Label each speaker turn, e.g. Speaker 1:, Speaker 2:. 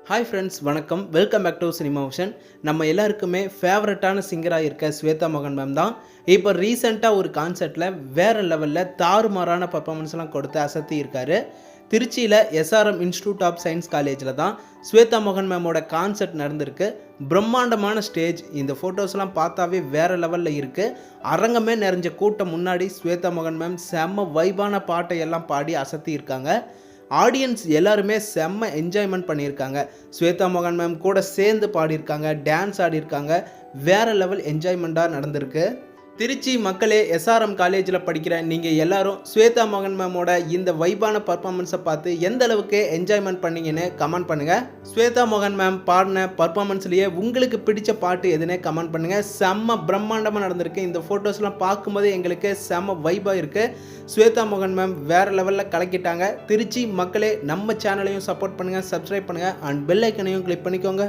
Speaker 1: Hi friends, வணக்கம். Welcome back to cinema vision. நம்ம எல்லாருக்குமே ஃபேவரட்டான சிங்கராக இருக்க ஸ்வேதா மோகன் மேம் தான் இப்போ ரீசெண்டாக ஒரு கான்சர்ட்டில் வேறு லெவலில் தாறுமாறான பர்ஃபார்மன்ஸ்லாம் கொடுத்து அசத்தி இருக்காரு. திருச்சியில் எஸ்ஆர்எம் இன்ஸ்டியூட் ஆஃப் சயின்ஸ் காலேஜில் தான் ஸ்வேதா மோகன் மேமோட கான்சர்ட் நடந்திருக்கு. பிரம்மாண்டமான ஸ்டேஜ், இந்த ஃபோட்டோஸ்லாம் பார்த்தாவே வேறு லெவலில் இருக்குது. அரங்கமே நிறைஞ்ச கூட்டம் முன்னாடி ஸ்வேதா மோகன் மேம் செம்ம வைபான பாட்டை எல்லாம் பாடி அசத்தி இருக்காங்க. ஆடியன்ஸ் எல்லாருமே செம்ம என்ஜாய்மெண்ட் பண்ணியிருக்காங்க. ஸ்வேதா மோகன் மேம் கூட சேர்ந்து பாடியிருக்காங்க, டான்ஸ் ஆடியிருக்காங்க. வேறு லெவல் என்ஜாய்மெண்ட்டாக நடந்திருக்கு. திருச்சி மக்களே, எஸ்ஆர்எம் காலேஜில் படிக்கிற நீங்கள் எல்லாரும் ஸ்வேதா மோகன் மேமோட இந்த வைபான பர்ஃபார்மன்ஸை பார்த்து எந்த அளவுக்கு என்ஜாய்மெண்ட் பண்ணீங்கன்னு கமெண்ட் பண்ணுங்கள். ஸ்வேதா மோகன் மேம் பாடின பர்ஃபார்மன்ஸ்லேயே உங்களுக்கு பிடிச்ச பாட்டு எதுனே கமெண்ட் பண்ணுங்கள். செம்ம பிரம்மாண்டமாக நடந்திருக்கு. இந்த ஃபோட்டோஸ்லாம் பார்க்கும்போது எங்களுக்கு செம்ம வைபாக இருக்குது. ஸ்வேதா மோகன் மேம் வேறு லெவலில் கலக்கிட்டாங்க. திருச்சி மக்களே, நம்ம சேனலையும் சப்போர்ட் பண்ணுங்கள், சப்ஸ்கிரைப் பண்ணுங்கள் அண்ட் பெல் ஐக்கனையும் கிளிக் பண்ணிக்கோங்க.